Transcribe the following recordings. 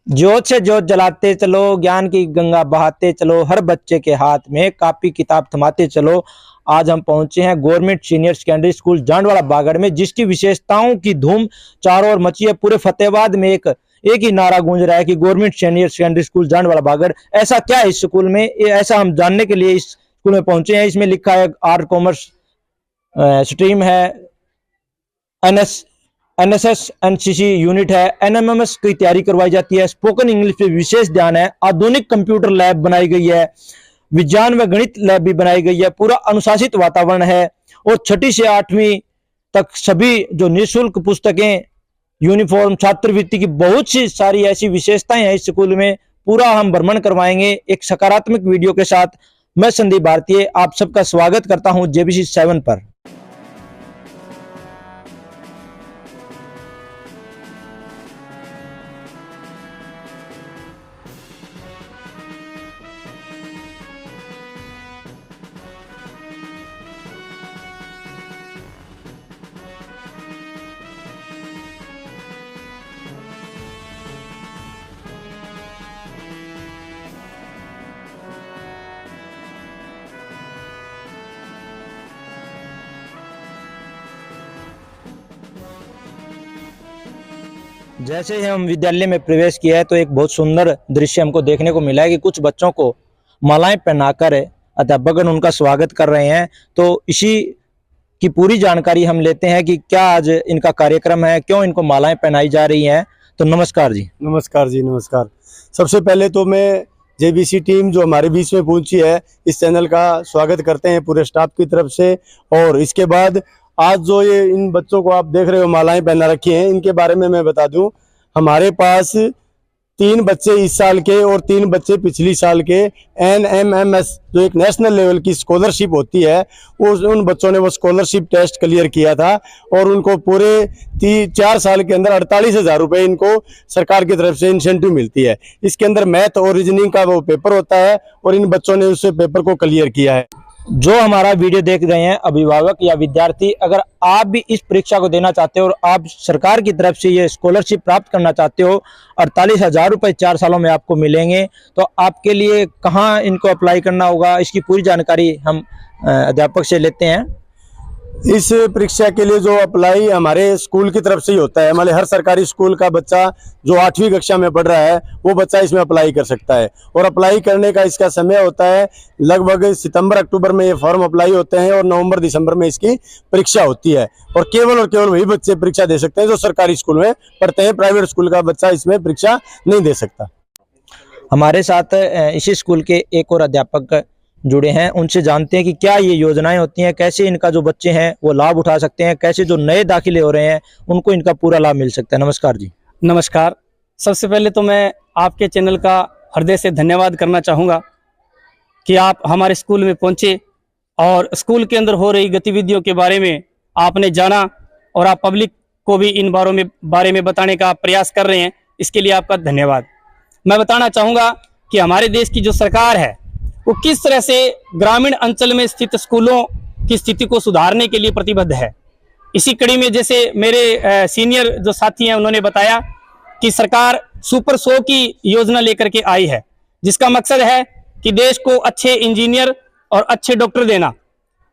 जोत से जोत जलाते चलो, ज्ञान की गंगा बहाते चलो, हर बच्चे के हाथ में कापी किताब थमाते चलो। आज हम पहुंचे हैं government senior secondary school Jandwara बागड़ में, जिसकी विशेषताओं की धूम चारों ओर मची है। पूरे फतेहाबाद में एक ही नारा गूंज रहा है कि government senior secondary school Jandwara बागड़। ऐसा क्या है इस स्कूल में, ऐसा हम जानने के लिए इस स्कूल में पहुंचे हैं। इसमें लिखा है आर्ट कॉमर्स स्ट्रीम है, एनएसएस एनसीसी यूनिट है, एनएमएमएस की तैयारी करवाई जाती है, स्पोकन इंग्लिश पे विशेष ध्यान है, आधुनिक कंप्यूटर लैब बनाई गई है, विज्ञान व गणित लैब भी बनाई गई है, पूरा अनुशासित वातावरण है। और 6ठी से 8वीं तक सभी जो निःशुल्क पुस्तकें, यूनिफॉर्म, छात्रवृत्ति की बहुत सी सारी ऐसी विशेषताएं हैं इस स्कूल में। पूरा हम भ्रमण करवाएंगे एक सकारात्मक वीडियो के साथ। मैं संदीप भारतीय आप सबका स्वागत करता हूं जेबीसी 7 पर। जैसे ही हम विद्यालय में प्रवेश किया है तो एक बहुत सुंदर दृश्य हमको देखने को मिला है कि कुछ बच्चों को मालाएं पहनाकर अध्यापकगण उनका स्वागत कर रहे हैं। तो इसी की पूरी जानकारी हम लेते हैं कि क्या आज इनका कार्यक्रम है, क्यों इनको मालाएं पहनाई जा रही हैं। तो नमस्कार जी। नमस्कार जी, नमस्कार। सबसे पहले तो मैं जेबीसी टीम जो हमारे बीच में पहुंची है, इस चैनल का स्वागत करते हैं पूरे स्टाफ की तरफ से। और इसके बाद आज जो ये इन बच्चों को आप देख रहे हो मालाएं पहना रखी हैं, इनके बारे में मैं बता दूं। हमारे पास 3 बच्चे इस साल के और 3 बच्चे पिछली साल के एनएमएमएस जो एक नेशनल लेवल की स्कॉलरशिप होती है, उन बच्चों ने वो स्कॉलरशिप टेस्ट क्लियर किया था और उनको पूरे 4 साल के अंदर 48,000 रुपये इनको सरकार की तरफ से इंसेंटिव मिलती है। इसके अंदर मैथ और रीजनिंग का वो पेपर होता है और इन बच्चों ने उस पेपर को क्लियर किया है। जो हमारा वीडियो देख रहे हैं अभिभावक या विद्यार्थी, अगर आप भी इस परीक्षा को देना चाहते हो और आप सरकार की तरफ से ये स्कॉलरशिप प्राप्त करना चाहते हो, 48,000 रुपये 4 सालों में आपको मिलेंगे, तो आपके लिए कहाँ इनको अप्लाई करना होगा, इसकी पूरी जानकारी हम अध्यापक से लेते हैं। इस परीक्षा के लिए जो अप्लाई हमारे स्कूल की तरफ से ही होता है। हमारे हर सरकारी स्कूल का बच्चा जो 8वीं कक्षा में पढ़ रहा है वो बच्चा इसमें अप्लाई कर सकता है। और अप्लाई करने का इसका समय होता है लगभग सितंबर अक्टूबर में ये फॉर्म अप्लाई होते हैं और नवंबर दिसंबर में इसकी परीक्षा होती है। और केवल वही बच्चे परीक्षा दे सकते हैं जो सरकारी स्कूल में पढ़ते हैं। प्राइवेट स्कूल का बच्चा इसमें परीक्षा नहीं दे सकता। हमारे साथ इसी स्कूल के एक और अध्यापक जुड़े हैं, उनसे जानते हैं कि क्या ये योजनाएं होती हैं, कैसे इनका जो बच्चे हैं वो लाभ उठा सकते हैं, कैसे जो नए दाखिले हो रहे हैं उनको इनका पूरा लाभ मिल सकता है। नमस्कार जी। नमस्कार। सबसे पहले तो मैं आपके चैनल का हृदय से धन्यवाद करना चाहूँगा कि आप हमारे स्कूल में पहुँचे और स्कूल के अंदर हो रही गतिविधियों के बारे में आपने जाना और आप पब्लिक को भी इन बारे में बताने का प्रयास कर रहे हैं। इसके लिए आपका धन्यवाद। मैं बताना चाहूँगा कि हमारे देश की जो सरकार है वो किस तरह से ग्रामीण अंचल में स्थित स्कूलों की स्थिति को सुधारने के लिए प्रतिबद्ध है। इसी कड़ी में जैसे मेरे सीनियर जो साथी हैं उन्होंने बताया कि सरकार सुपर 100 की योजना लेकर के आई है, जिसका मकसद है कि देश को अच्छे इंजीनियर और अच्छे डॉक्टर देना।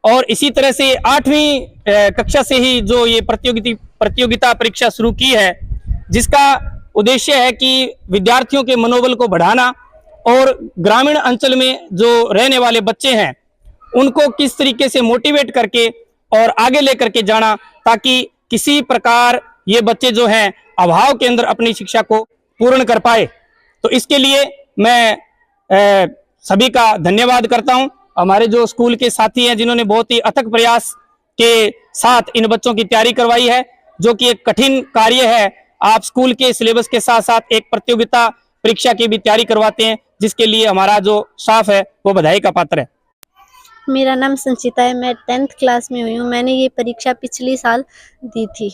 और इसी तरह से 8वीं कक्षा से ही जो ये प्रतियोगिता परीक्षा शुरू की है, जिसका उद्देश्य है कि विद्यार्थियों के मनोबल को बढ़ाना और ग्रामीण अंचल में जो रहने वाले बच्चे हैं उनको किस तरीके से मोटिवेट करके और आगे लेकर के जाना, ताकि किसी प्रकार ये बच्चे जो हैं अभाव के अंदर अपनी शिक्षा को पूर्ण कर पाए। तो इसके लिए मैं सभी का धन्यवाद करता हूं। हमारे जो स्कूल के साथी हैं जिन्होंने बहुत ही अथक प्रयास के साथ इन बच्चों की तैयारी करवाई है, जो कि एक कठिन कार्य है। आप स्कूल के सिलेबस के साथ साथ एक प्रतियोगिता परीक्षा की भी तैयारी करवाते हैं, जिसके लिए हमारा जो स्टाफ है वो बधाई का पात्र है। मेरा नाम संचिता है, मैं 10th क्लास में हुई हूँ। मैंने ये परीक्षा पिछली साल दी थी।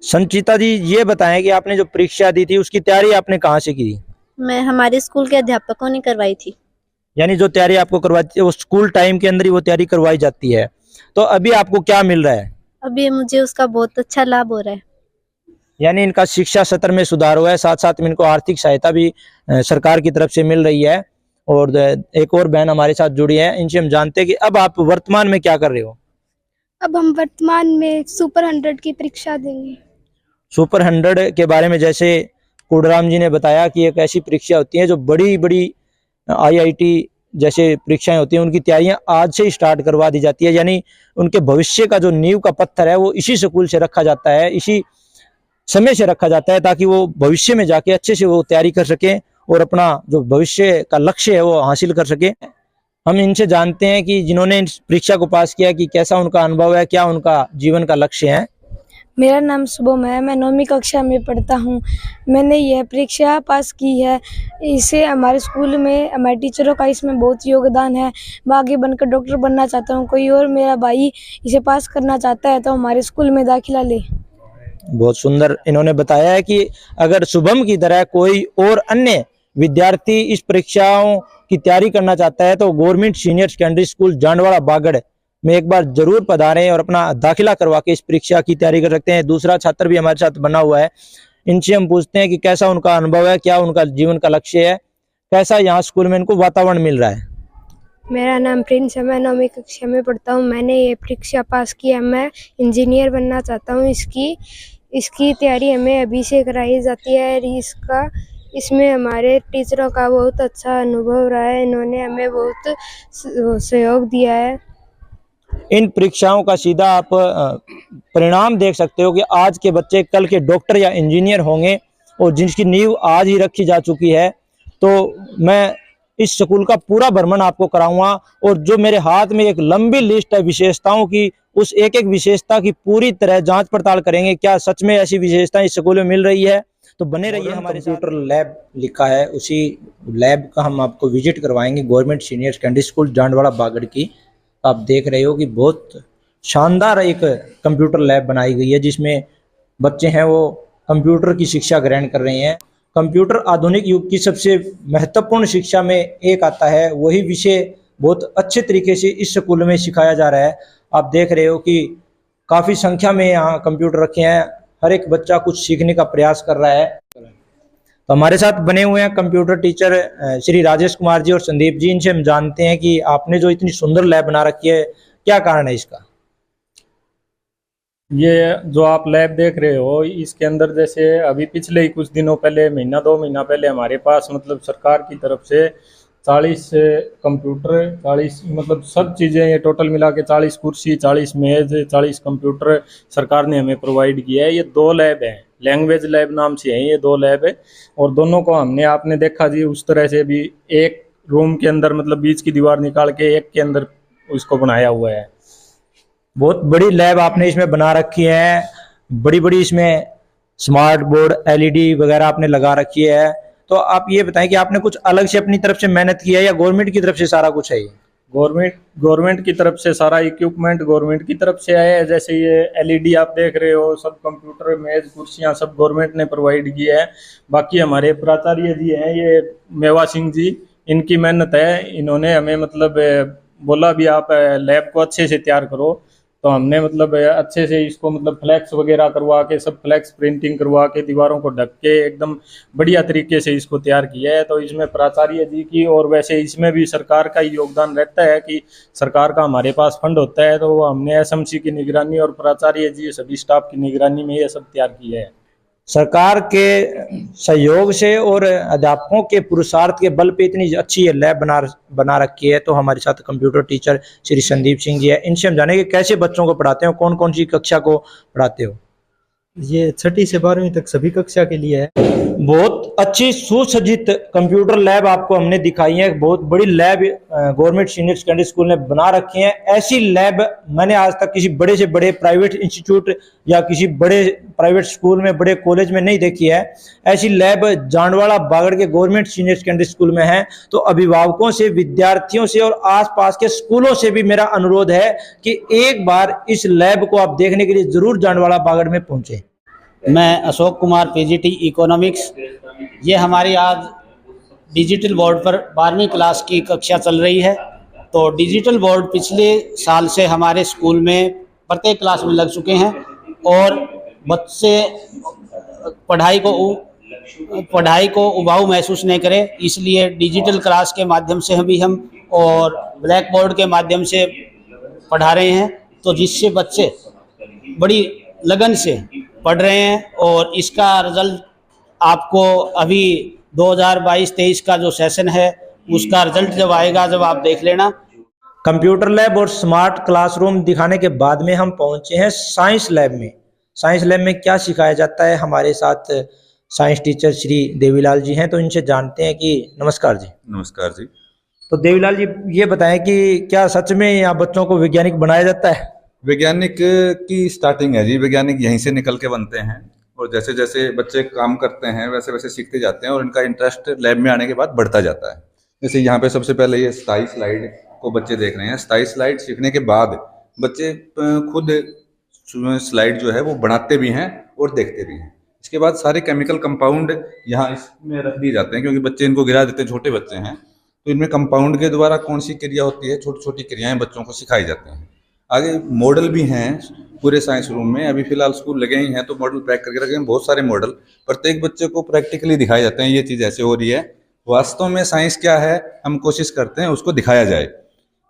संचिता जी, ये बताएं कि आपने जो परीक्षा दी थी उसकी तैयारी आपने कहाँ से की? मैं हमारे स्कूल के अध्यापकों ने करवाई थी। यानी जो तैयारी आपको करवाती है वो स्कूल टाइम के अंदर ही वो तैयारी करवाई जाती है। तो अभी आपको क्या मिल रहा है? अभी मुझे उसका बहुत अच्छा लाभ हो रहा है। यानी इनका शिक्षा सत्र में सुधार हुआ है, साथ साथ में इनको आर्थिक सहायता भी सरकार की तरफ से मिल रही है। और एक और बहन हमारे साथ जुड़ी है, इनसे हम जानते हैं कि अब आप वर्तमान में क्या कर रहे हो। अब हम वर्तमान में सुपर 100 की परीक्षा देंगे। सुपर 100 के बारे में जैसे कोडराम जी ने बताया कि एक ऐसी परीक्षा होती है जो बड़ी बड़ी IIT जैसे परीक्षाएं होती हैं, उनकी तैयारियां आज से ही स्टार्ट करवा दी जाती है। यानी उनके भविष्य का जो नींव का पत्थर है वो इसी स्कूल से रखा जाता है, इसी समय से रखा जाता है, ताकि वो भविष्य में जाके अच्छे से वो तैयारी कर सकें और अपना जो भविष्य का लक्ष्य है वो हासिल कर सके। हम इनसे जानते हैं कि जिन्होंने इस परीक्षा को पास किया कि कैसा उनका अनुभव है, क्या उनका जीवन का लक्ष्य है। मेरा नाम शुभम है, मैं 9वीं कक्षा में पढ़ता हूँ। मैंने यह परीक्षा पास की है, इससे हमारे स्कूल में हमारे टीचरों का इसमें बहुत योगदान है। मैं आगे बनकर डॉक्टर बनना चाहता हूँ। कोई और मेरा भाई इसे पास करना चाहता है तो हमारे स्कूल में दाखिला ले। बहुत सुंदर इन्होंने बताया है कि अगर शुभम की तरह कोई और अन्य विद्यार्थी इस परीक्षाओं की तैयारी करना चाहता है तो government senior secondary school Jandwara बागड़ में एक बार जरूर पधारें और अपना दाखिला करवा के इस परीक्षा की तैयारी कर सकते हैं। दूसरा छात्र भी हमारे साथ बना हुआ है, इनसे हम पूछते हैं कि कैसा उनका अनुभव है, क्या उनका जीवन का लक्ष्य है, कैसा यहाँ स्कूल में इनको वातावरण मिल रहा है। मेरा नाम प्रिंस है, मैं 9वीं कक्षा में पढ़ता हूँ। मैंने ये परीक्षा पास की है, मैं इंजीनियर बनना चाहता हूँ। इसकी तैयारी हमें अभी से कराई जाती है। इसमें हमारे टीचरों का बहुत अच्छा अनुभव रहा है, इन्होंने हमें बहुत सहयोग दिया है। इन परीक्षाओं का सीधा आप परिणाम देख सकते हो कि आज के बच्चे कल के डॉक्टर या इंजीनियर होंगे, और जिसकी नींव आज ही रखी जा चुकी है। तो मैं इस स्कूल का पूरा भ्रमण आपको कराऊंगा, और जो मेरे हाथ में एक लंबी लिस्ट है विशेषताओं की, उस एक एक विशेषता की पूरी तरह जांच पड़ताल करेंगे, क्या सच में ऐसी विशेषताएं इस स्कूल में मिल रही है। तो बने रहिए हमारे कंप्यूटर लैब लिखा है, उसी लैब का हम आपको विजिट करवाएंगे, government senior secondary school Jandwara बागड़ की। आप देख रहे हो कि बहुत शानदार एक कंप्यूटर लैब बनाई गई है, जिसमें बच्चे हैं वो कंप्यूटर की शिक्षा ग्रहण कर रहे हैं। कंप्यूटर आधुनिक युग की सबसे महत्वपूर्ण शिक्षा में एक आता है, वही विषय बहुत अच्छे तरीके से इस स्कूल में सिखाया जा रहा है। आप देख रहे हो कि काफ़ी संख्या में यहाँ कंप्यूटर रखे हैं, हर एक बच्चा कुछ सीखने का प्रयास कर रहा है। तो हमारे साथ बने हुए हैं कंप्यूटर टीचर श्री राजेश कुमार जी और संदीप जी। इनसे हम जानते हैं कि आपने जो इतनी सुंदर लैब बना रखी है, क्या कारण है इसका। ये जो आप लैब देख रहे हो, इसके अंदर जैसे अभी पिछले ही कुछ दिनों पहले, महीना 2 महीना पहले हमारे पास मतलब सरकार की तरफ से 40 कंप्यूटर, 40 मतलब सब चीज़ें, ये टोटल मिला के 40 कुर्सी, 40 मेज, 40 कंप्यूटर सरकार ने हमें प्रोवाइड किया है। ये 2 लैब हैं, लैंग्वेज लैब नाम से है ये 2 लैब है, और दोनों को हमने, आपने देखा जी उस तरह से भी एक रूम के अंदर मतलब बीच की दीवार निकाल के एक के अंदर उसको बनाया हुआ है। बहुत बड़ी लैब आपने इसमें बना रखी है, बड़ी बड़ी इसमें स्मार्ट बोर्ड LED वगैरह आपने लगा रखी है। तो आप ये बताएं कि आपने कुछ अलग से अपनी तरफ से मेहनत की है या गवर्नमेंट की तरफ से सारा कुछ है। ये गवर्नमेंट की तरफ से सारा इक्विपमेंट गवर्नमेंट की तरफ से आया है। जैसे ये LED आप देख रहे हो, सब कंप्यूटर, मेज, कुर्सियां सब गवर्नमेंट ने प्रोवाइड किया है। बाकी हमारे प्राचार्य जी हैं, ये मेवा सिंह जी, इनकी मेहनत है। इन्होंने हमें मतलब बोला भी आप लैब को अच्छे से तैयार करो, तो हमने मतलब अच्छे से इसको मतलब फ्लैक्स वगैरह करवा के, सब फ्लैक्स प्रिंटिंग करवा के, दीवारों को ढक के एकदम बढ़िया तरीके से इसको तैयार किया है। तो इसमें प्राचार्य जी की, और वैसे इसमें भी सरकार का योगदान रहता है कि सरकार का हमारे पास फंड होता है, तो वो हमने SMC की निगरानी और प्राचार्य जी सभी स्टाफ की निगरानी में ये सब तैयार किया है। सरकार के सहयोग से और अध्यापकों के पुरुषार्थ के बल पे इतनी अच्छी लैब बना रखी है। तो हमारे साथ कंप्यूटर टीचर श्री संदीप सिंह जी है, इनसे हम जानेंगे कैसे बच्चों को पढ़ाते हो, कौन कौन सी कक्षा को पढ़ाते हो। ये 6ठी से 12वीं तक सभी कक्षा के लिए है। बहुत अच्छी सुसज्जित कंप्यूटर लैब आपको हमने दिखाई है, बहुत बड़ी lab government senior secondary school ने बना रखी है। ऐसी लैब मैंने आज तक किसी बड़े से बड़े प्राइवेट इंस्टीट्यूट या किसी बड़े प्राइवेट स्कूल में, बड़े कॉलेज में नहीं देखी है। ऐसी लैब जांडवाड़ा बागड़ के गवर्नमेंट सीनियर सेकेंडरी स्कूल में है। तो अभिभावकों से, विद्यार्थियों से और आसपास के स्कूलों से भी मेरा अनुरोध है कि एक बार इस लैब को आप देखने के लिए जरूर जांडवाड़ा बागड़ में पहुंचे। मैं अशोक कुमार, PGT इकोनॉमिक्स। ये हमारी आज डिजिटल बोर्ड पर 12वीं क्लास की कक्षा चल रही है। तो डिजिटल बोर्ड पिछले साल से हमारे स्कूल में प्रत्येक क्लास में लग चुके हैं, और बच्चे पढ़ाई को उबाऊ महसूस नहीं करे, इसलिए डिजिटल क्लास के माध्यम से हम और ब्लैक बोर्ड के माध्यम से पढ़ा रहे हैं, तो जिससे बच्चे बड़ी लगन से पढ़ रहे हैं। और इसका रिजल्ट आपको अभी 2022-23 का जो सेशन है उसका रिजल्ट जब आएगा, जब आप देख लेना। कंप्यूटर लैब और स्मार्ट क्लासरूम दिखाने के बाद में हम पहुंचे हैं साइंस लैब में। साइंस लैब में क्या सिखाया जाता है, हमारे साथ साइंस टीचर श्री देवीलाल जी हैं, तो इनसे जानते हैं कि नमस्कार जी। नमस्कार जी। तो देवीलाल जी ये बताएं कि क्या सच में यहाँ बच्चों को वैज्ञानिक बनाया जाता है? वैज्ञानिक की स्टार्टिंग है जी, वैज्ञानिक यहीं से निकल के बनते हैं और जैसे जैसे बच्चे काम करते हैं वैसे वैसे सीखते जाते हैं और इनका इंटरेस्ट लैब में आने के बाद बढ़ता जाता है। जैसे यहाँ पे सबसे पहले ये स्थायी स्लाइड को बच्चे देख रहे हैं। स्थायी स्लाइड सीखने के बाद बच्चे खुद स्लाइड जो है वो बनाते भी हैं और देखते भी हैं। इसके बाद सारे केमिकल कंपाउंड यहाँ इसमें रख दिए जाते हैं, क्योंकि बच्चे इनको गिरा देते हैं, छोटे बच्चे हैं, तो इनमें कंपाउंड के द्वारा कौन सी क्रिया होती है, छोटी छोटी क्रियाएं बच्चों को सिखाई जाती हैं। आगे मॉडल भी हैं पूरे साइंस रूम में, अभी फिलहाल स्कूल लगे ही हैं तो मॉडल पैक करके रखे हैं, बहुत सारे मॉडल प्रत्येक बच्चे को प्रैक्टिकली दिखाए जाते हैं, ये चीज़ ऐसे हो रही है। वास्तव में साइंस क्या है हम कोशिश करते हैं उसको दिखाया जाए,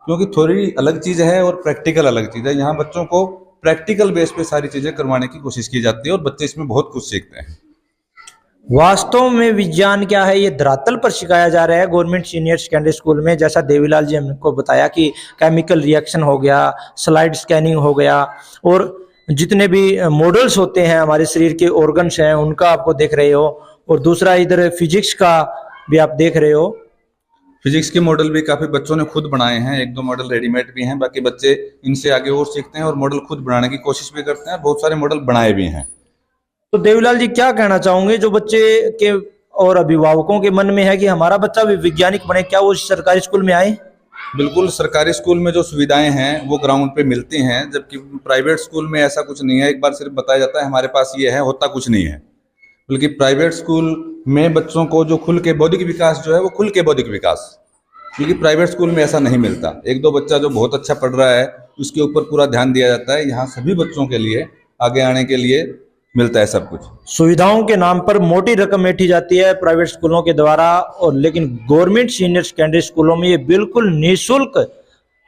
क्योंकि थोड़ी अलग चीज़ है और प्रैक्टिकल अलग चीज़ है। यहाँ बच्चों को प्रैक्टिकल बेस पे सारी चीज़ें करवाने की कोशिश की जाती है और बच्चे इसमें बहुत कुछ सीखते हैं। वास्तव में विज्ञान क्या है ये धरातल पर सिखाया जा रहा है गवर्नमेंट सीनियर सेकेंडरी स्कूल में। जैसा देवीलाल जी हमको बताया कि केमिकल रिएक्शन हो गया, स्लाइड स्कैनिंग हो गया, और जितने भी मॉडल्स होते हैं हमारे शरीर के ऑर्गन्स हैं उनका आपको देख रहे हो, और दूसरा इधर फिजिक्स का भी आप देख रहे हो। फिजिक्स के मॉडल भी काफ़ी बच्चों ने खुद बनाए हैं, 1-2 मॉडल रेडीमेड भी हैं, बाकी बच्चे इनसे आगे और सीखते हैं और मॉडल खुद बनाने की कोशिश भी करते हैं, बहुत सारे मॉडल बनाए भी हैं। तो देवीलाल जी क्या कहना चाहोगे, जो बच्चे के और अभिभावकों के मन में है कि हमारा बच्चा भी वैज्ञानिक बने, क्या वो सरकारी स्कूल में आए? बिल्कुल, सरकारी स्कूल में जो सुविधाएं हैं वो ग्राउंड पे मिलती हैं, जबकि प्राइवेट स्कूल में ऐसा कुछ नहीं है। एक बार सिर्फ बताया जाता है हमारे पास ये है, होता कुछ नहीं है। बल्कि प्राइवेट स्कूल में बच्चों को जो खुल के बौद्धिक विकास जो है वो खुल के बौद्धिक विकास, क्योंकि प्राइवेट स्कूल में ऐसा नहीं मिलता। 1-2 बच्चा जो बहुत अच्छा पढ़ रहा है उसके ऊपर पूरा ध्यान दिया जाता है। यहाँ सभी बच्चों के लिए आगे आने के लिए मिलता है सब कुछ। सुविधाओं के नाम पर मोटी रकम ऐंठी जाती है प्राइवेट स्कूलों के द्वारा, और लेकिन गवर्नमेंट सीनियर सेकेंडरी स्कूलों में ये बिल्कुल निःशुल्क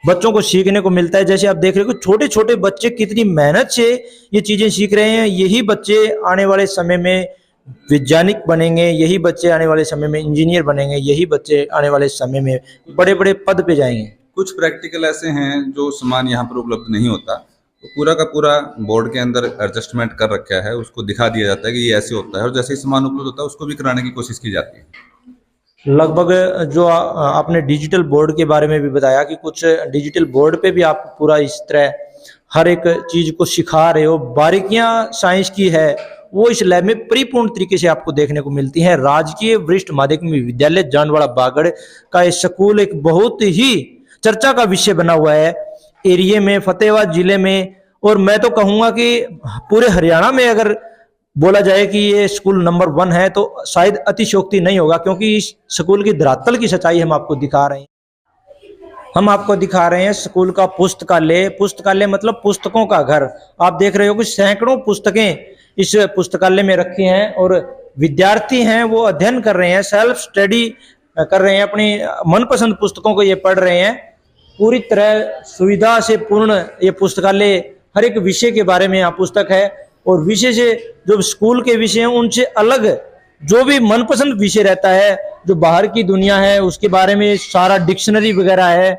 बच्चों को सीखने को मिलता है। जैसे आप देख रहे हो छोटे छोटे बच्चे कितनी मेहनत से ये चीजें सीख रहे हैं। यही बच्चे आने वाले समय में वैज्ञानिक बनेंगे, यही बच्चे आने वाले समय में इंजीनियर बनेंगे, यही बच्चे आने वाले समय में बड़े बड़े पद पे जाएंगे। कुछ प्रैक्टिकल ऐसे हैं जो सामान यहाँ पर उपलब्ध नहीं होता, तो पूरा का पूरा बोर्ड के अंदर एडजस्टमेंट कर रखा है, उसको दिखा दिया जाता है कि ये ऐसे होता है, और जैसे ही सामान उपलब्ध होता है उसको भी कराने की कोशिश की जाती है। लगभग जो आपने डिजिटल बोर्ड के बारे में भी बताया कि कुछ डिजिटल बोर्ड पे भी आप पूरा इस तरह हर एक चीज को सिखा रहे हो, बारीकियां साइंस की है वो इस लैब में परिपूर्ण तरीके से आपको देखने को मिलती हैं। राजकीय वरिष्ठ माध्यमिक विद्यालय जांडवाड़ा बागड़ का ये स्कूल एक बहुत ही चर्चा का विषय बना हुआ है एरिया में, फतेहाबाद जिले में, और मैं तो कहूंगा कि पूरे हरियाणा में अगर बोला जाए कि ये स्कूल नंबर 1 है तो शायद अतिशयोक्ति नहीं होगा, क्योंकि इस स्कूल की धरातल की सच्चाई हम आपको दिखा रहे हैं। हम आपको दिखा रहे हैं स्कूल का पुस्तकालय। पुस्तकालय मतलब पुस्तकों का घर। आप देख रहे हो कि सैकड़ों पुस्तकें इस पुस्तकालय में रखी हैं, और विद्यार्थी हैं वो अध्ययन कर रहे हैं, सेल्फ स्टडी कर रहे हैं, अपनी मनपसंद पुस्तकों को ये पढ़ रहे हैं। पूरी तरह सुविधा से पूर्ण ये पुस्तकालय, हर एक विषय के बारे में यहाँ पुस्तक है, और विषय से जो स्कूल के विषय हैं उनसे अलग जो भी मनपसंद विषय रहता है, जो बाहर की दुनिया है उसके बारे में सारा डिक्शनरी वगैरह है।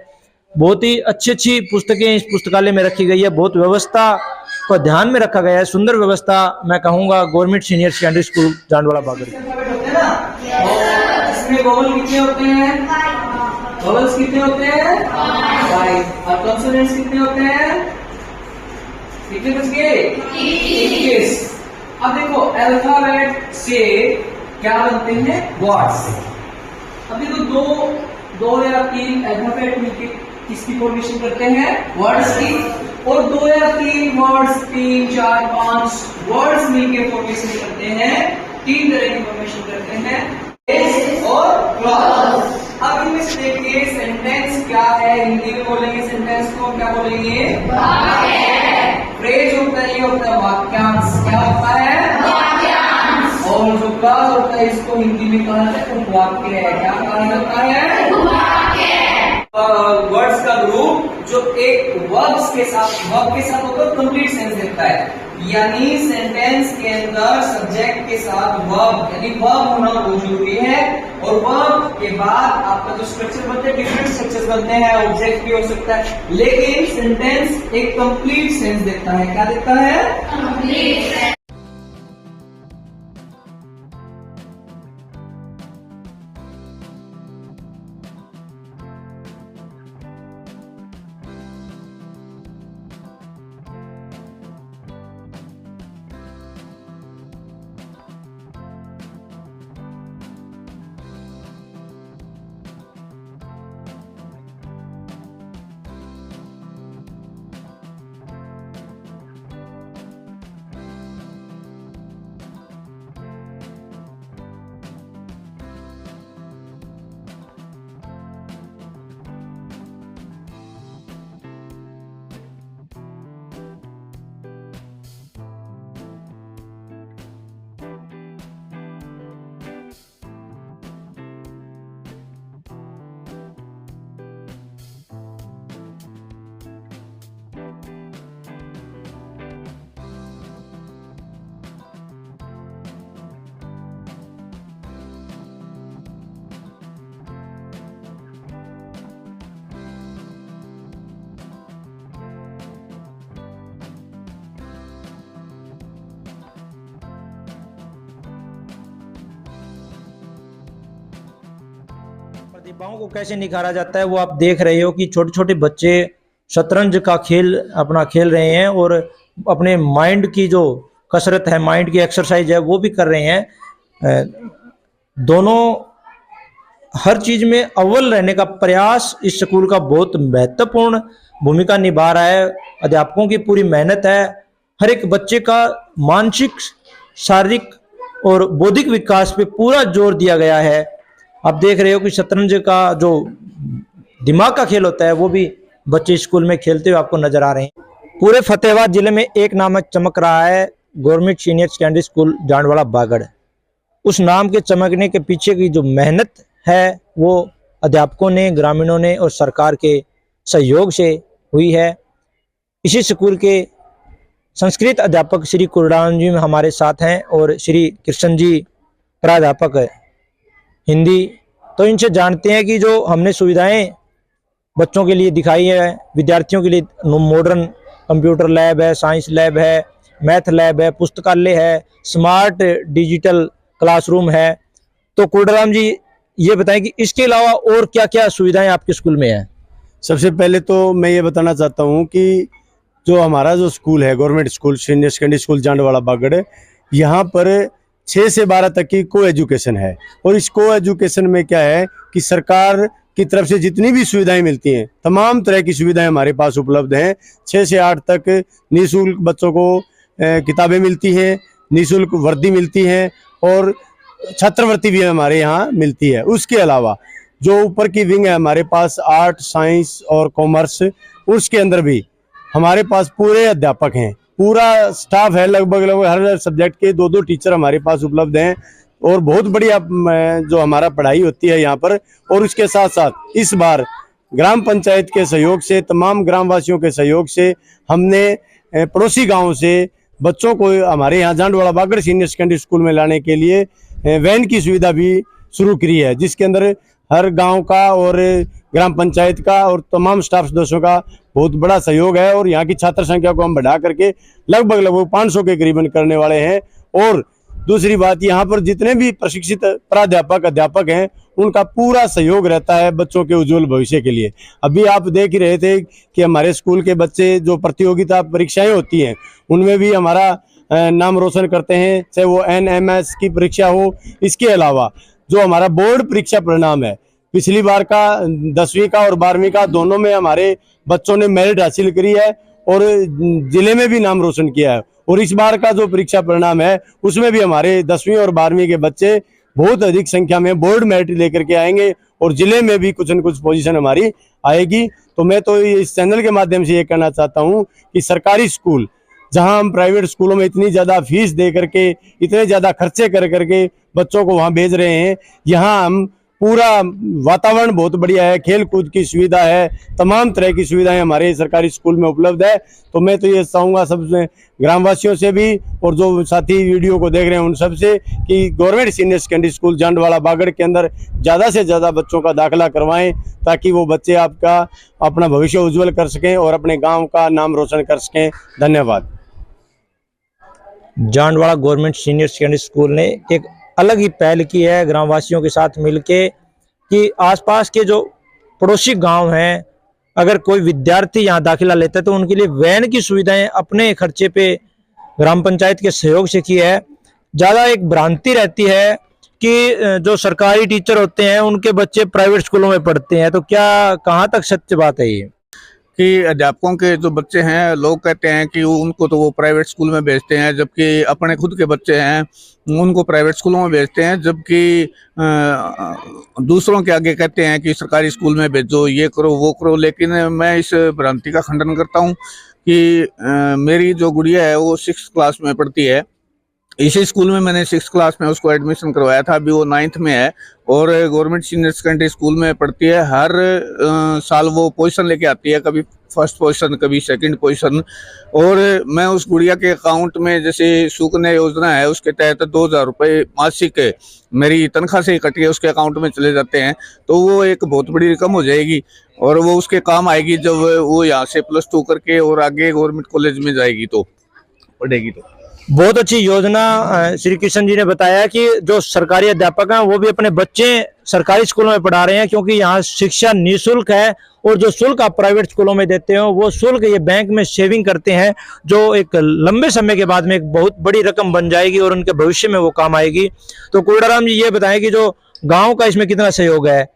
बहुत ही अच्छी अच्छी पुस्तकें इस पुस्तकालय में रखी गई है, बहुत व्यवस्था को ध्यान में रखा गया है, सुंदर व्यवस्था मैं कहूँगा government senior secondary school Jandwara बागड़। इसमें वोवल कितने होते हैं? वोवल्स कितने होते हैं? 5। और कॉन्सोनेंट्स कितने होते हैं? कितने बच गए? 21। अब देखो अल्फाबेट से क्या बनते हैं? वर्ड्स। अब देखो दो या 3 अल्फाबेट मिलकर किसकी फॉर्मेशन करते हैं? वर्ड्स की। और 2 या 3 वर्ड्स, 3, 4, 5 वर्ड्स मिलकर फॉर्मेशन करते हैं, 3 तरह की फॉर्मेशन करते हैं, फ्रेज और क्लॉज। अब इनमें से देखिए सेंटेंस क्या है, हिंदी में बोलेंगे सेंटेंस को क्या बोलेंगे? वाक्य। फ्रेज होता है, ये होता है वाक्यांश। क्या होता है? वाक्यांश। और जो क्लास होता है इसको हिंदी में कहा जाता है उपवाक्य है। क्या कहा जाता है? वर्ड्स का ग्रुप जो एक वर्ब्स के साथ होकर कंप्लीट सेंस देता है, यानी सेंटेंस के अंदर सब्जेक्ट के साथ वर्ब यानी वर्ब होना बहुत जरूरी है। और वर्ब के बाद आपका जो स्ट्रक्चर बनते हैं डिफरेंट स्ट्रक्चर्स बनते हैं, ऑब्जेक्ट भी हो सकता है, लेकिन सेंटेंस एक कंप्लीट सेंस देता है। क्या देता है? Complete sense. प्रतिभाओं को कैसे निखारा जाता है वो आप देख रहे हो कि छोटे छोटे बच्चे शतरंज का खेल अपना खेल रहे हैं और अपने माइंड की जो कसरत है, माइंड की एक्सरसाइज है वो भी कर रहे हैं। दोनों हर चीज में अव्वल रहने का प्रयास इस स्कूल का बहुत महत्वपूर्ण भूमिका निभा रहा है। अध्यापकों की पूरी मेहनत है। हर एक बच्चे का मानसिक, शारीरिक और बौद्धिक विकास पे पूरा जोर दिया गया है। आप देख रहे हो कि शतरंज का जो दिमाग का खेल होता है वो भी बच्चे स्कूल में खेलते हुए आपको नजर आ रहे हैं। पूरे फतेहाबाद जिले में एक नाम चमक रहा है, government senior secondary school Jandwara बागड़। उस नाम के चमकने के पीछे की जो मेहनत है वो अध्यापकों ने, ग्रामीणों ने और सरकार के सहयोग से हुई है। इसी स्कूल के संस्कृत अध्यापक श्री कुरडान जी हमारे साथ हैं और श्री कृष्ण जी प्राध्यापक हिंदी। तो इनसे जानते हैं कि जो हमने सुविधाएं बच्चों के लिए दिखाई है, विद्यार्थियों के लिए मॉडर्न कंप्यूटर लैब है, साइंस लैब है, मैथ लैब है, पुस्तकालय है, स्मार्ट डिजिटल क्लासरूम है। तो कुरडाराम जी ये बताएं कि इसके अलावा और क्या क्या सुविधाएं आपके स्कूल में हैं। सबसे पहले तो मैं ये बताना चाहता हूँ कि जो हमारा जो स्कूल है government school senior secondary school Jandwara Bagar, यहाँ पर 6 से 12 तक की को एजुकेशन है। और इस को एजुकेशन में क्या है कि सरकार की तरफ से जितनी भी सुविधाएं मिलती हैं, तमाम तरह की सुविधाएं हमारे पास उपलब्ध हैं। 6 से 8 तक निःशुल्क बच्चों को किताबें मिलती हैं, निःशुल्क वर्दी मिलती है और छात्रवृत्ति भी हमारे यहाँ मिलती है। उसके अलावा जो ऊपर की विंग है हमारे पास आर्ट, साइंस और कॉमर्स, उसके अंदर भी हमारे पास पूरे अध्यापक हैं, पूरा स्टाफ है। लगभग हर सब्जेक्ट के 2-2 टीचर हमारे पास उपलब्ध हैं और बहुत बढ़िया जो हमारा पढ़ाई होती है यहाँ पर। और उसके साथ साथ इस बार ग्राम पंचायत के सहयोग से, तमाम ग्रामवासियों के सहयोग से हमने पड़ोसी गाँव से बच्चों को हमारे यहाँ जांडवाड़ा बागड़ सीनियर सेकेंडरी स्कूल में लाने के लिए वैन की सुविधा भी शुरू करी है, जिसके अंदर हर गांव का और ग्राम पंचायत का और तमाम स्टाफ सदस्यों का बहुत बड़ा सहयोग है। और यहाँ की छात्र संख्या को हम बढ़ा करके लगभग 500 के करीबन करने वाले हैं। और दूसरी बात, यहाँ पर जितने भी प्रशिक्षित प्राध्यापक अध्यापक हैं उनका पूरा सहयोग रहता है बच्चों के उज्जवल भविष्य के लिए। अभी आप देख ही रहे थे कि हमारे स्कूल के बच्चे जो प्रतियोगिता परीक्षाएं होती हैं उनमें भी हमारा नाम रोशन करते हैं, चाहे वो NMS की परीक्षा हो। इसके अलावा जो हमारा बोर्ड परीक्षा परिणाम है, पिछली बार का 10वीं का और 12वीं का दोनों में हमारे बच्चों ने मेरिट हासिल करी है और जिले में भी नाम रोशन किया है। और इस बार का जो परीक्षा परिणाम है उसमें भी हमारे 10वीं और 12वीं के बच्चे बहुत अधिक संख्या में बोर्ड मेरिट लेकर के आएंगे और जिले में भी कुछ न कुछ पोजीशन हमारी आएगी। तो मैं तो इस चैनल के माध्यम से ये कहना चाहता हूँ कि सरकारी स्कूल जहां हम प्राइवेट स्कूलों में इतनी ज़्यादा फीस दे करके, इतने ज़्यादा खर्चे कर करके बच्चों को वहां भेज रहे हैं, यहाँ हम पूरा वातावरण बहुत बढ़िया है, खेल कूद की सुविधा है, तमाम तरह की सुविधाएं हमारे सरकारी स्कूल में उपलब्ध है। तो मैं तो ये चाहूँगा सबसे, ग्रामवासियों से भी और जो साथी वीडियो को देख रहे हैं उन सब से, कि government senior secondary school Jandwara बागड़ के अंदर ज़्यादा से ज़्यादा बच्चों का दाखिला करवाएं, ताकि वो बच्चे आपका अपना भविष्य उज्जवल कर सकें और अपने गाँव का नाम रोशन कर सकें। धन्यवाद। Jandwara government senior secondary school ने एक अलग ही पहल की है ग्रामवासियों के साथ मिलके, कि आसपास के जो पड़ोसी गांव हैं, अगर कोई विद्यार्थी यहाँ दाखिला लेता है तो उनके लिए वैन की सुविधाएं अपने खर्चे पे ग्राम पंचायत के सहयोग से की है। ज़्यादा एक भ्रांति रहती है कि जो सरकारी टीचर होते हैं उनके बच्चे प्राइवेट स्कूलों में पढ़ते हैं, तो क्या कहाँ तक सत्य बात है ये? कि अध्यापकों के जो बच्चे हैं, लोग कहते हैं कि उनको तो वो प्राइवेट स्कूल में भेजते हैं, जबकि अपने खुद के बच्चे हैं उनको प्राइवेट स्कूलों में भेजते हैं, जबकि दूसरों के आगे कहते हैं कि सरकारी स्कूल में भेजो, ये करो वो करो। लेकिन मैं इस भ्रांति का खंडन करता हूँ कि मेरी जो गुड़िया है वो 6th क्लास में पढ़ती है। इसी स्कूल में मैंने 6th क्लास में उसको एडमिशन करवाया था, अभी वो 9th में है और गवर्नमेंट सीनियर सेकेंडरी स्कूल में पढ़ती है। हर साल वो पोजीशन लेके आती है, कभी फर्स्ट पोजीशन, कभी सेकंड पोजीशन। और मैं उस गुड़िया के अकाउंट में, जैसे सुकन्या योजना है उसके तहत 2000 रुपये मासिक मेरी तनख्वाह से कट के उसके अकाउंट में चले जाते हैं, तो वो एक बहुत बड़ी रकम हो जाएगी और वो उसके काम आएगी जब वो यहाँ से +2 करके और आगे गवर्नमेंट कॉलेज में जाएगी तो पढ़ेगी। तो बहुत अच्छी योजना श्री किशन जी ने बताया कि जो सरकारी अध्यापक हैं वो भी अपने बच्चे सरकारी स्कूलों में पढ़ा रहे हैं, क्योंकि यहाँ शिक्षा निःशुल्क है और जो शुल्क आप प्राइवेट स्कूलों में देते हो वो शुल्क ये बैंक में सेविंग करते हैं, जो एक लंबे समय के बाद में एक बहुत बड़ी रकम बन जाएगी और उनके भविष्य में वो काम आएगी। तो कोडाराम जी ये बताएं कि जो गाँव का इसमें कितना सहयोग है?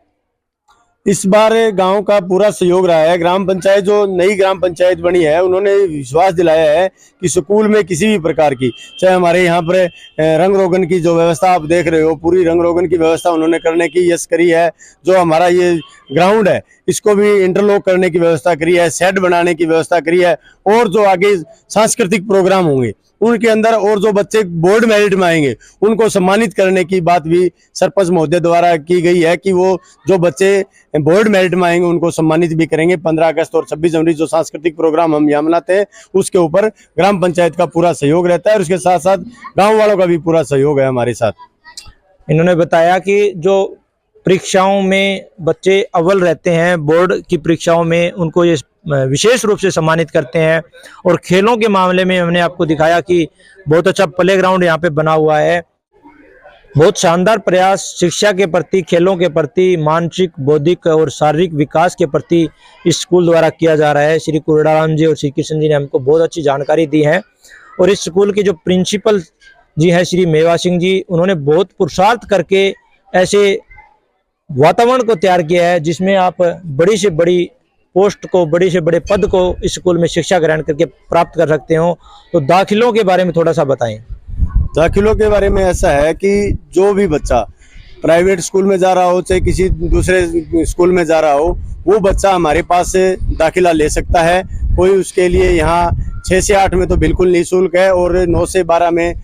इस बार गांव का पूरा सहयोग रहा है। ग्राम पंचायत, जो नई ग्राम पंचायत बनी है, उन्होंने विश्वास दिलाया है कि स्कूल में किसी भी प्रकार की, चाहे हमारे यहाँ पर रंग रोगन की जो व्यवस्था आप देख रहे हो, पूरी रंग रोगन की व्यवस्था उन्होंने करने की यश करी है। जो हमारा ये ग्राउंड है इसको भी इंटरलॉक करने की व्यवस्था करी है, शेड बनाने की व्यवस्था करी है, और जो आगे सांस्कृतिक प्रोग्राम होंगे उनके अंदर, और जो बच्चे बोर्ड मेरिट में आएंगे उनको सम्मानित करने की बात भी सरपंच महोदय द्वारा की गई है, कि वो जो बच्चे बोर्ड मेरिट में आएंगे उनको सम्मानित भी करेंगे। 15 अगस्त और 26 जनवरी जो सांस्कृतिक प्रोग्राम हम यहाँ मनाते हैं उसके ऊपर ग्राम पंचायत का पूरा सहयोग रहता है और उसके साथ साथ गाँव वालों का भी पूरा सहयोग है हमारे साथ। इन्होंने बताया कि जो परीक्षाओं में बच्चे अव्वल रहते हैं, बोर्ड की परीक्षाओं में उनको ये विशेष रूप से सम्मानित करते हैं। और खेलों के मामले में हमने आपको दिखाया कि बहुत अच्छा प्ले ग्राउंड यहाँ पे बना हुआ है। बहुत शानदार प्रयास शिक्षा के प्रति, खेलों के प्रति, मानसिक, बौद्धिक और शारीरिक विकास के प्रति इस स्कूल द्वारा किया जा रहा है। श्री कोडाराम जी और श्री किशन जी ने हमको बहुत अच्छी जानकारी दी है। और इस स्कूल के जो प्रिंसिपल जी हैं श्री मेवा सिंह जी, उन्होंने बहुत पुरुषार्थ करके ऐसे वातावरण को तैयार किया है जिसमें आप बड़ी से बड़ी पोस्ट को, बड़े से बड़े पद को इस स्कूल में शिक्षा ग्रहण करके प्राप्त कर सकते हो। तो दाखिलों के बारे में थोड़ा सा बताएं। दाखिलों के बारे में ऐसा है कि जो भी बच्चा प्राइवेट स्कूल में जा रहा हो, चाहे किसी दूसरे स्कूल में जा रहा हो, वो बच्चा हमारे पास से दाखिला ले सकता है। कोई उसके लिए यहाँ 6 से 8 में तो बिल्कुल निःशुल्क है और 9 से 12 में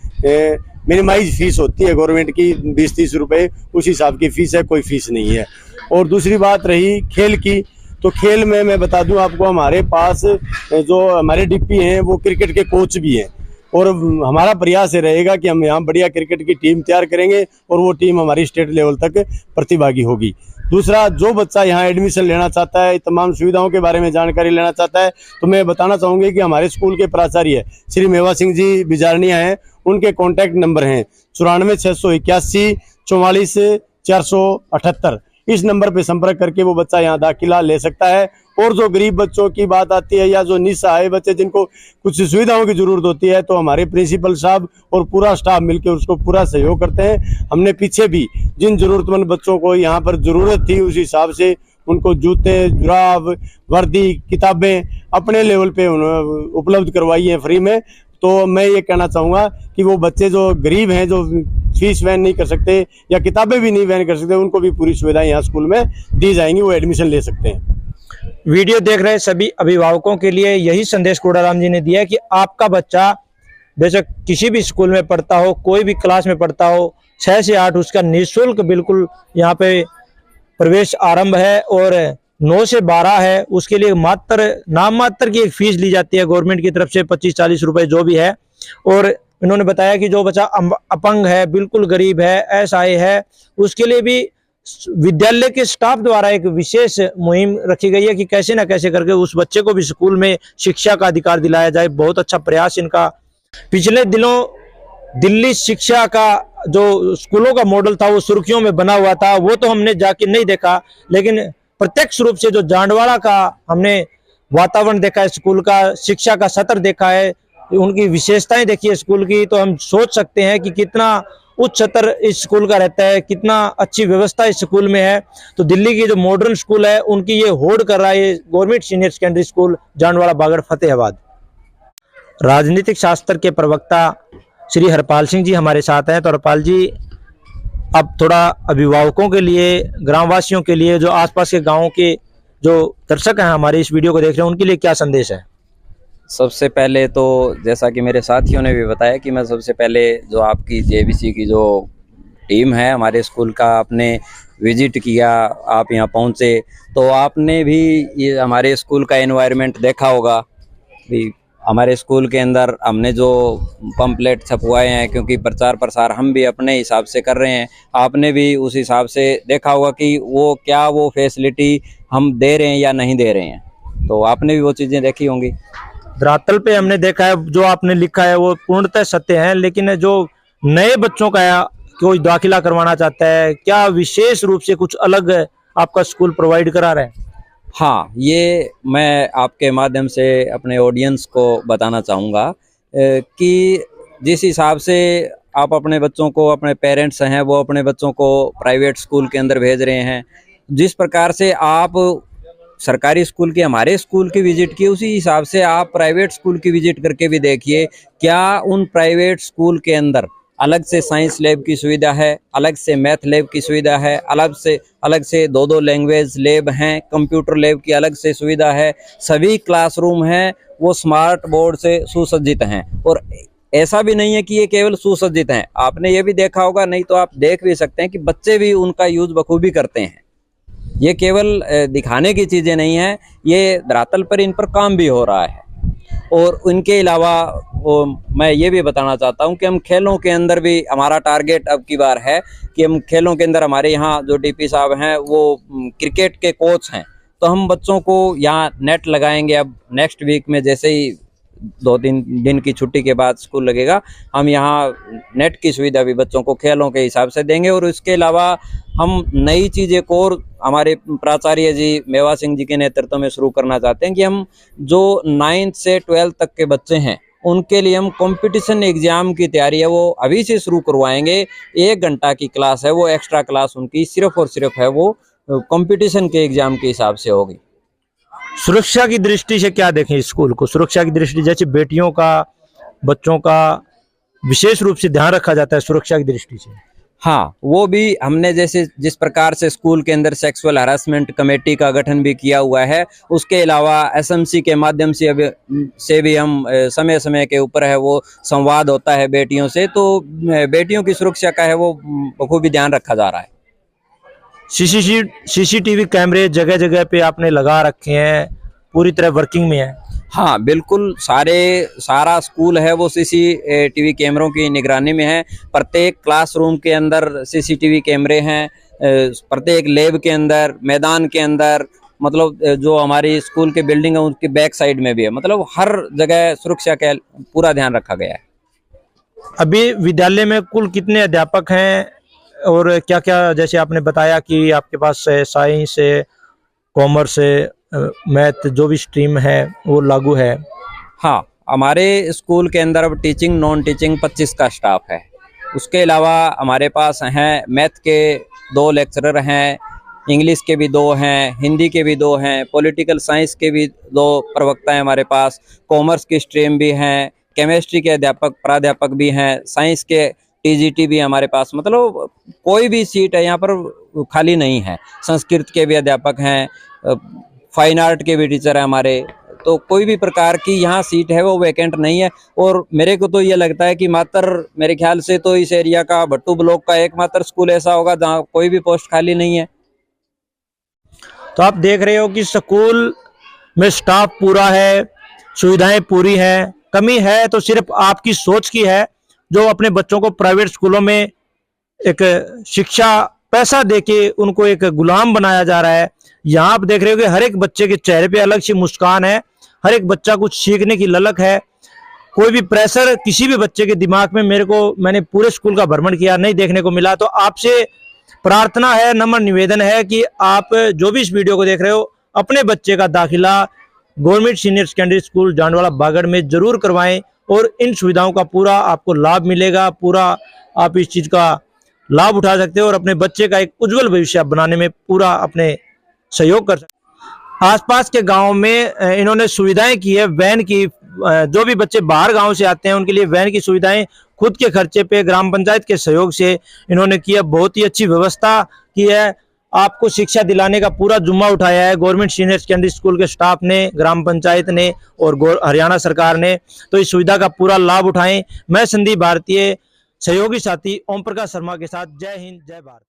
मिनिमाइज फीस होती है गवर्नमेंट की, 20-30 रुपए उस हिसाब की फीस है, कोई फीस नहीं है। और दूसरी बात रही खेल की, तो खेल में मैं बता दूं आपको, हमारे पास जो हमारे डिप्टी हैं वो क्रिकेट के कोच भी हैं और हमारा प्रयास ये रहेगा कि हम यहाँ बढ़िया क्रिकेट की टीम तैयार करेंगे और वो टीम हमारी स्टेट लेवल तक प्रतिभागी होगी। दूसरा, जो बच्चा यहाँ एडमिशन लेना चाहता है, तमाम सुविधाओं के बारे में जानकारी लेना चाहता है, तो मैं बताना चाहूँगी कि हमारे स्कूल के प्राचार्य श्री मेवा सिंह जी बिजारनिया हैं, उनके कॉन्टैक्ट नंबर हैं 94 681 44 478। इस नंबर पे संपर्क करके वो बच्चा यहाँ दाखिला ले सकता है। और जो गरीब बच्चों की बात आती है या जो निसहाय बच्चे जिनको कुछ सुविधाओं की जरूरत होती है, तो हमारे प्रिंसिपल साहब और पूरा स्टाफ मिलकर उसको पूरा सहयोग करते हैं। हमने पीछे भी जिन जरूरतमंद बच्चों को यहाँ पर जरूरत थी उस हिसाब से उनको जूते, जुराब, वर्दी, किताबें अपने लेवल पे उपलब्ध करवाई है फ्री में। तो मैं ये कहना चाहूँगा कि वो बच्चे जो गरीब हैं, जो फीस वहन नहीं कर सकते या किताबें भी नहीं वहन कर सकते, उनको भी पूरी सुविधाएं यहाँ स्कूल में दी जाएंगी, वो एडमिशन ले सकते हैं। वीडियो देख रहे सभी अभिभावकों के लिए यही संदेश कोडाराम जी ने दिया है कि आपका बच्चा बेशक किसी भी स्कूल में पढ़ता हो, कोई भी क्लास में पढ़ता हो, 6 से 8 उसका निःशुल्क बिल्कुल यहाँ पे प्रवेश आरंभ है और 9 से 12 है। उसके लिए नाम मात्र की एक फीस ली जाती है गवर्नमेंट की तरफ से 25-40 रुपए जो भी है। और इन्होंने बताया कि जो बच्चा अपंग है, बिल्कुल गरीब है, असहाय है, उसके लिए भी विद्यालय के स्टाफ द्वारा एक विशेष मुहिम रखी गई है कि कैसे ना कैसे करके उस बच्चे को भी स्कूल में शिक्षा का अधिकार दिलाया जाए। बहुत अच्छा प्रयास इनका। पिछले दिनों दिल्ली शिक्षा का जो स्कूलों का मॉडल था वो सुर्खियों में बना हुआ था, वो तो हमने जाके नहीं देखा, लेकिन प्रत्यक्ष रूप से जो जांडवाड़ा का हमने वातावरण देखा है, स्कूल का शिक्षा का सत्र देखा है, उनकी विशेषताएं देखी है स्कूल की, तो हम सोच सकते हैं कि कितना उच्च स्तर इस स्कूल का रहता है, कितना अच्छी व्यवस्था इस स्कूल में है। तो दिल्ली की जो मॉडर्न स्कूल है उनकी ये होड़ कर रहा है government senior secondary school Jandwara बागड़ फतेहाबाद। राजनीतिक शास्त्र के प्रवक्ता श्री हरपाल सिंह जी हमारे साथ हैं। तो हरपाल जी, अब थोड़ा अभिभावकों के लिए, ग्रामवासियों के लिए, जो आसपास के गांवों के जो दर्शक हैं हमारे इस वीडियो को देख रहे हैं, उनके लिए क्या संदेश है? सबसे पहले तो जैसा कि मेरे साथियों ने भी बताया कि मैं सबसे पहले जो आपकी जेबीसी की जो टीम है हमारे स्कूल का, आपने विजिट किया, आप यहाँ पहुँचे, तो आपने भी ये हमारे स्कूल का एनवायरनमेंट देखा होगा। भी हमारे स्कूल के अंदर हमने जो पंपलेट छपवाए हैं, क्योंकि प्रचार प्रसार हम भी अपने हिसाब से कर रहे हैं, आपने भी उस हिसाब से देखा होगा कि वो फैसिलिटी हम दे रहे हैं या नहीं दे रहे हैं, तो आपने भी वो चीज़ें देखी होंगी। धरातल पे हमने देखा है, जो आपने लिखा है वो पूर्णतः सत्य है, लेकिन जो नए बच्चों का कोई दाखिला करवाना चाहता है, क्या विशेष रूप से कुछ अलग आपका स्कूल प्रोवाइड करा रहा है? हाँ, ये मैं आपके माध्यम से अपने ऑडियंस को बताना चाहूँगा कि जिस हिसाब से आप अपने बच्चों को, अपने पेरेंट्स हैं वो अपने बच्चों को प्राइवेट स्कूल के अंदर भेज रहे हैं, जिस प्रकार से आप सरकारी स्कूल की, हमारे स्कूल की विजिट की, उसी हिसाब से आप प्राइवेट स्कूल की विजिट करके भी देखिए। क्या उन प्राइवेट स्कूल के अंदर अलग से साइंस लैब की सुविधा है, अलग से मैथ लैब की सुविधा है, अलग से 2 लैंग्वेज लैब हैं, कंप्यूटर लैब की अलग से सुविधा है, सभी क्लासरूम हैं वो स्मार्ट बोर्ड से सुसज्जित हैं। और ऐसा भी नहीं है कि ये केवल सुसज्जित हैं, आपने ये भी देखा होगा, नहीं तो आप देख भी सकते हैं कि बच्चे भी उनका यूज बखूबी करते हैं। ये केवल दिखाने की चीज़ें नहीं हैं, ये धरातल पर इन पर काम भी हो रहा है। और उनके अलावा मैं ये भी बताना चाहता हूँ कि हम खेलों के अंदर भी, हमारा टारगेट अब की बार है कि हम खेलों के अंदर, हमारे यहाँ जो डीपी साहब हैं वो क्रिकेट के कोच हैं, तो हम बच्चों को यहाँ नेट लगाएंगे। अब नेक्स्ट वीक में जैसे ही 2-3 दिन की छुट्टी के बाद स्कूल लगेगा, हम यहाँ नेट की सुविधा भी बच्चों को खेलों के हिसाब से देंगे। और इसके अलावा हम नई चीज़ें को और हमारे प्राचार्य जी मेवा सिंह जी के नेतृत्व में शुरू करना चाहते हैं कि हम जो 9th से 12th तक के बच्चे हैं उनके लिए हम कंपटीशन एग्जाम की तैयारी है वो अभी से शुरू करवाएंगे। 1 घंटा की क्लास है वो, एक्स्ट्रा क्लास उनकी सिर्फ और सिर्फ है वो कंपटीशन के एग्जाम के हिसाब से होगी। सुरक्षा की दृष्टि से क्या देखें स्कूल को? सुरक्षा की दृष्टि, जैसे बेटियों का, बच्चों का विशेष रूप से ध्यान रखा जाता है सुरक्षा की दृष्टि से। हाँ, वो भी हमने जैसे जिस प्रकार से स्कूल के अंदर सेक्सुअल हरासमेंट कमेटी का गठन भी किया हुआ है, उसके अलावा एसएमसी के माध्यम से भी हम समय समय के ऊपर है वो संवाद होता है बेटियों से, तो बेटियों की सुरक्षा का है वो बखूबी ध्यान रखा जा रहा है। सीसीटीवी कैमरे जगह जगह पे आपने लगा रखे हैं, पूरी तरह वर्किंग में है? हाँ बिल्कुल, सारा स्कूल है वो सीसीटीवी कैमरों की निगरानी में है। प्रत्येक क्लासरूम के अंदर सीसीटीवी कैमरे हैं, प्रत्येक लैब के अंदर, मैदान के अंदर, मतलब जो हमारी स्कूल के बिल्डिंग है उसकी बैक साइड में भी है, मतलब हर जगह सुरक्षा का पूरा ध्यान रखा गया है। अभी विद्यालय में कुल कितने अध्यापक हैं और क्या क्या, जैसे आपने बताया कि आपके पास साइंस है, कॉमर्स है, मैथ, जो भी स्ट्रीम है वो लागू है? हाँ, हमारे स्कूल के अंदर अब टीचिंग नॉन टीचिंग 25 का स्टाफ है। उसके अलावा हमारे पास हैं मैथ के 2 लेक्चरर हैं, इंग्लिश के भी 2 हैं, हिंदी के भी 2 हैं, पॉलिटिकल साइंस के भी 2 प्रवक्ता हैं हमारे पास, कॉमर्स की स्ट्रीम भी हैं, केमिस्ट्री के प्राध्यापक भी हैं, साइंस के टीजीटी भी हमारे पास, मतलब कोई भी सीट है यहाँ पर खाली नहीं है। संस्कृत के भी अध्यापक हैं, फाइन आर्ट के भी टीचर हैं हमारे। तो कोई भी प्रकार की यहाँ सीट है वो वैकेंट नहीं है। और मेरे को तो ये लगता है कि मात्र मेरे ख्याल से तो इस एरिया का भट्टू ब्लॉक का एकमात्र स्कूल ऐसा होगा जहाँ कोई भी पोस्ट खाली नहीं है। तो आप देख रहे हो कि स्कूल में स्टाफ पूरा है, सुविधाएं पूरी हैं। कमी है तो सिर्फ आपकी सोच की है, जो अपने बच्चों को प्राइवेट स्कूलों में एक शिक्षा पैसा देके उनको एक गुलाम बनाया जा रहा है। यहाँ आप देख रहे हो कि हर एक बच्चे के चेहरे पे अलग सी मुस्कान है, हर एक बच्चा कुछ सीखने की ललक है। कोई भी प्रेशर किसी भी बच्चे के दिमाग में मैंने पूरे स्कूल का भ्रमण किया, नहीं देखने को मिला। तो आपसे प्रार्थना है, नम्र निवेदन है कि आप जो भी इस वीडियो को देख रहे हो, अपने बच्चे का दाखिला government senior secondary school Jandwala Bagar में जरूर करवाएं और इन सुविधाओं का पूरा आपको लाभ मिलेगा। पूरा आप इस चीज का लाभ उठा सकते हो और अपने बच्चे का एक उज्जवल भविष्य बनाने में पूरा अपने सहयोग कर सकते हो। आसपास के गांव में इन्होंने सुविधाएं की है, वैन की। जो भी बच्चे बाहर गांव से आते हैं उनके लिए वैन की सुविधाएं खुद के खर्चे पे ग्राम पंचायत के सहयोग से इन्होंने किया। बहुत ही अच्छी व्यवस्था की है। आपको शिक्षा दिलाने का पूरा जुम्मा उठाया है गवर्नमेंट सीनियर सेकेंडरी स्कूल के स्टाफ ने, ग्राम पंचायत ने और हरियाणा सरकार ने। तो इस सुविधा का पूरा लाभ उठाएं। मैं संदीप भारतीय, सहयोगी साथी ओम प्रकाश शर्मा के साथ। जय हिंद, जय भारत।